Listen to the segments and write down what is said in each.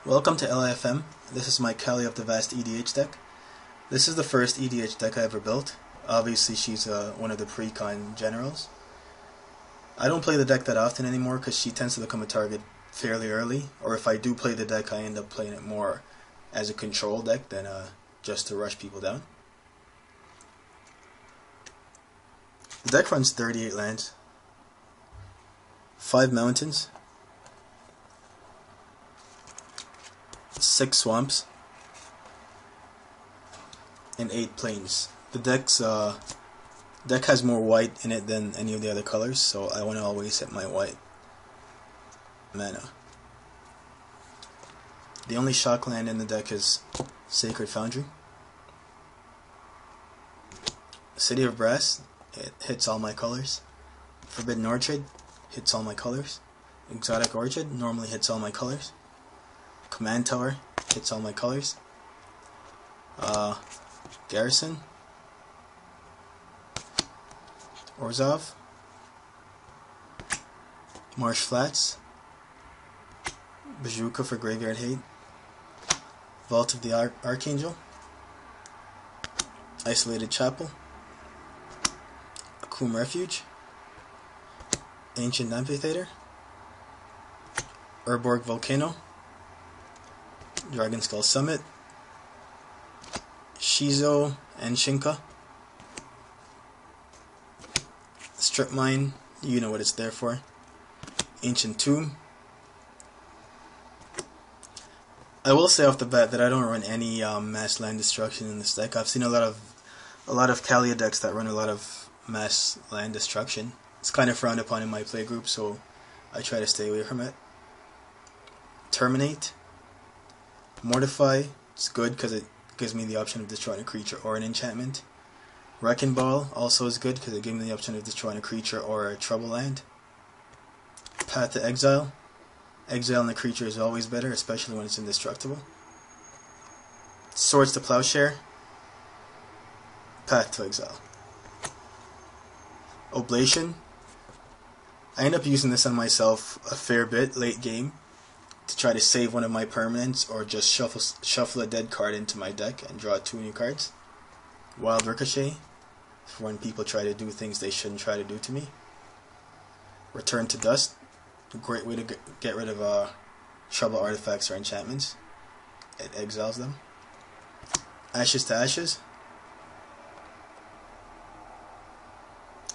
Welcome to L.I.F.M. This is my Kaalia of the Vast EDH deck. This is the first EDH deck I ever built. Obviously she's one of the pre-con generals. I don't play the deck that often anymore because she tends to become a target fairly early, or if I do play the deck I end up playing it more as a control deck than just to rush people down. The deck runs 38 lands, 5 mountains, 6 swamps, and 8 plains. The deck has more white in it than any of the other colors, so I want to always hit my white mana. The only shock land in the deck is Sacred Foundry. City of Brass, it hits all my colors. Forbidden Orchard hits all my colors. Exotic Orchard normally hits all my colors. Command Tower hits all my colors. Garrison, Orzhov, Marsh Flats, Bazooka for Graveyard Hate, Vault of the Archangel, Isolated Chapel, Akum Refuge, Ancient Amphitheater, Urborg Volcano, Dragon Skull Summit, Shizo and Shinka, Strip Mine, you know what it's there for, Ancient Tomb. I will say off the bat that I don't run any mass land destruction in this deck. I've seen a lot of Kaalia decks that run a lot of mass land destruction. It's kind of frowned upon in my play group, so I try to stay away from it. Terminate, Mortify, it's good because it gives me the option of destroying a creature or an enchantment. Wrecking Ball also is good because it gives me the option of destroying a creature or a trouble land. Path to Exile. Exiling the creature is always better, especially when it's indestructible. Swords to Plowshare. Path to Exile. Oblation. I end up using this on myself a fair bit late game to try to save one of my permanents or just shuffle a dead card into my deck and draw 2 new cards. Wild Ricochet, for when people try to do things they shouldn't try to do to me. Return to Dust, a great way to get rid of trouble artifacts or enchantments. It exiles them. Ashes to Ashes,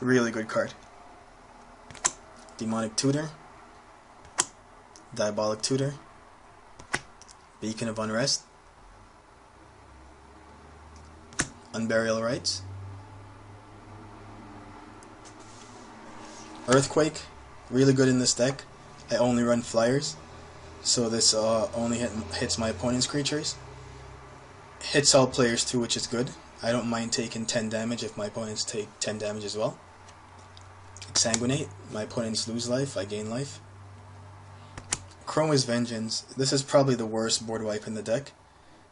really good card. Demonic Tutor, Diabolic Tutor, Beacon of Unrest, Unburial Rites, Earthquake, really good in this deck. I only run flyers, so this only hits my opponent's creatures. Hits all players too, which is good. I don't mind taking 10 damage if my opponents take 10 damage as well. Exsanguinate, my opponents lose life, I gain life. Chroma's Vengeance, this is probably the worst board wipe in the deck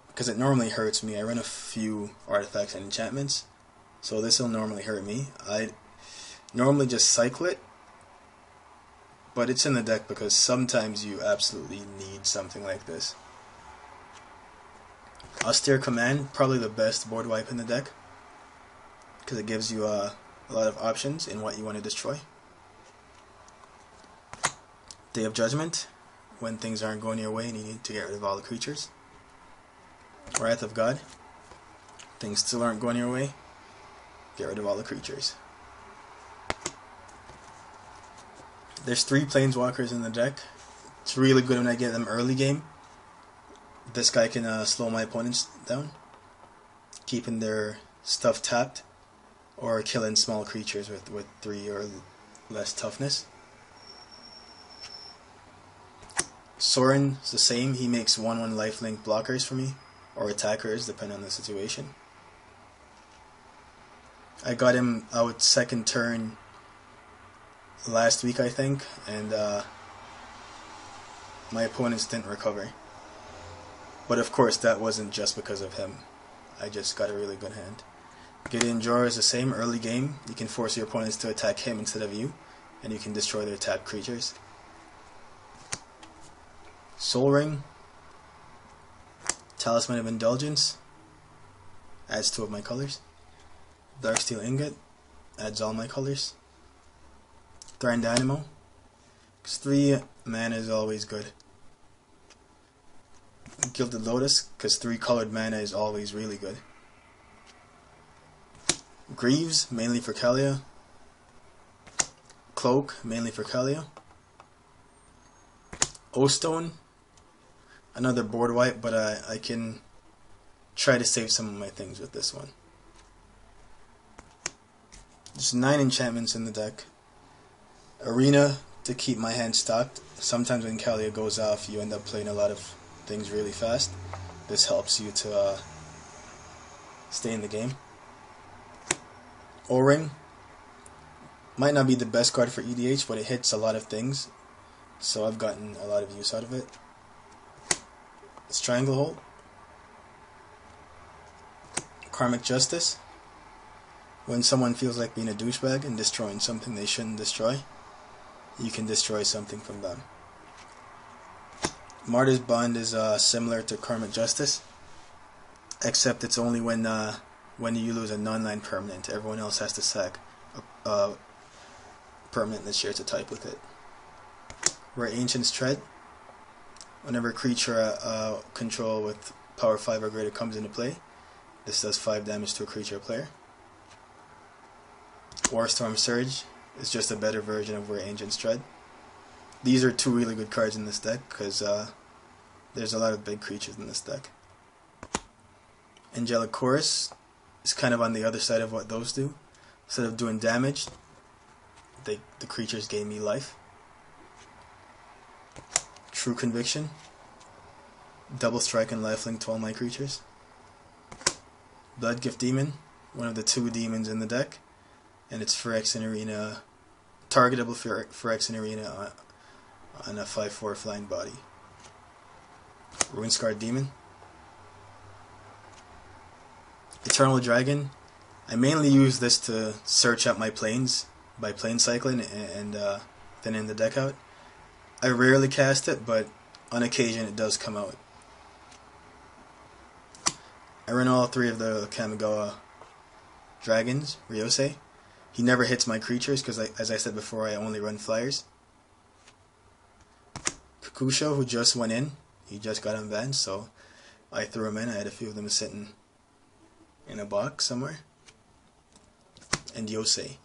because it normally hurts me. I run a few artifacts and enchantments, so this will normally hurt me. I normally just cycle it, but it's in the deck because sometimes you absolutely need something like this. Austere Command, probably the best board wipe in the deck because it gives you a lot of options in what you want to destroy. Day of Judgment, when things aren't going your way and you need to get rid of all the creatures. Wrath of God, things still aren't going your way, get rid of all the creatures. There's 3 Planeswalkers in the deck. It's really good when I get them early game. This guy can slow my opponents down, keeping their stuff tapped, or killing small creatures with 3 or less toughness. Sorin is the same. He makes 1/1 lifelink blockers for me, or attackers, depending on the situation. I got him out second turn last week, I think, and my opponents didn't recover. But of course, that wasn't just because of him. I just got a really good hand. Gideon Drawer is the same. Early game, you can force your opponents to attack him instead of you, and you can destroy their tapped creatures. Soul Ring, Talisman of Indulgence adds 2 of my colors. Darksteel Ingot adds all my colors. Thran Dynamo, because 3 mana is always good. Gilded Lotus, because 3 colored mana is always really good. Greaves, mainly for Kaalia. Cloak, mainly for Kaalia. O-Stone, another board wipe, but I can try to save some of my things with this one. There's 9 enchantments in the deck. Arena, to keep my hand stocked. Sometimes when Kaalia goes off, you end up playing a lot of things really fast. This helps you to stay in the game. O-Ring, might not be the best card for EDH, but it hits a lot of things, so I've gotten a lot of use out of it. Stranglehold. Karmic Justice, when someone feels like being a douchebag and destroying something they shouldn't destroy, you can destroy something from them. Martyr's Bond is similar to Karmic Justice, except it's only when you lose a non-land permanent. Everyone else has to sack a permanent that shares a type with it. Where Ancient's Tread, whenever a creature control with power 5 or greater comes into play, this does 5 damage to a creature or player. Warstorm Surge is just a better version of Where Ancient's Tread. These are 2 really good cards in this deck, because there's a lot of big creatures in this deck. Angelic Chorus is kind of on the other side of what those do. Instead of doing damage, the creatures gain me life. True Conviction, double strike and lifelink to all my creatures. Bloodgift Demon, one of the 2 demons in the deck, and it's for X in Arena, targetable for X in Arena on a 5/4 flying body. Runescarred Demon. Eternal Dragon, I mainly use this to search out my planes by plane cycling and thinning the deck out. I rarely cast it, but on occasion it does come out. I run all 3 of the Kamigawa dragons, Ryosei. He never hits my creatures because, as I said before, I only run flyers. Kakusho, who just went in, he just got unbanned, so I threw him in. I had a few of them sitting in a box somewhere. And Yosei.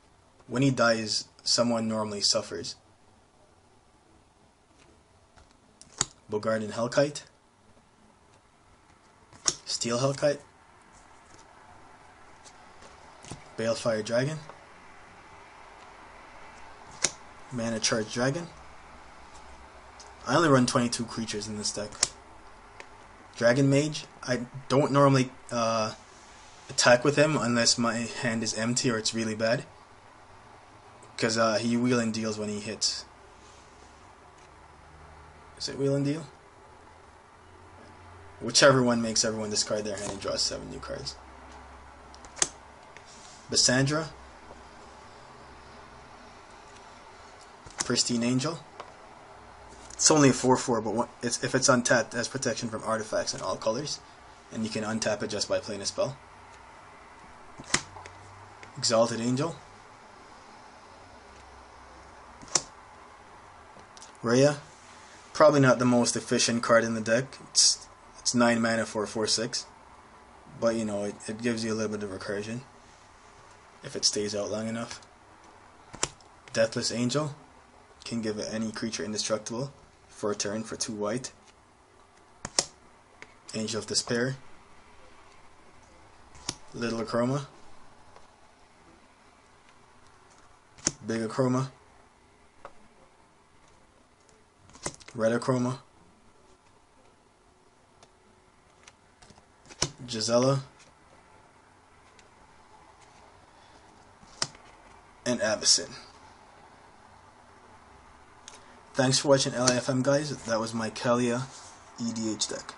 When he dies, someone normally suffers. Bogarden Hellkite. Steel Hellkite. Balefire Dragon. Mana Charge Dragon. I only run 22 creatures in this deck. Dragon Mage. I don't normally attack with him unless my hand is empty or it's really bad, because he wheel and deals when he hits. Is it wheel and deal? Whichever one makes everyone discard their hand and draws 7 new cards. Bassandra. Pristine Angel. It's only a 4/4, but if it's untapped, it has protection from artifacts in all colors, and you can untap it just by playing a spell. Exalted Angel. Rhea. Probably not the most efficient card in the deck. It's 9 mana for a 4/6, but you know, it gives you a little bit of recursion if it stays out long enough. Deathless Angel. Can give any creature indestructible for a turn for 2 white. Angel of Despair. Little Acroma. Big Acroma. Red Acroma. Gisela. And Abyssin. Thanks for watching L.I.F.M, guys. That was my Kaalia EDH deck.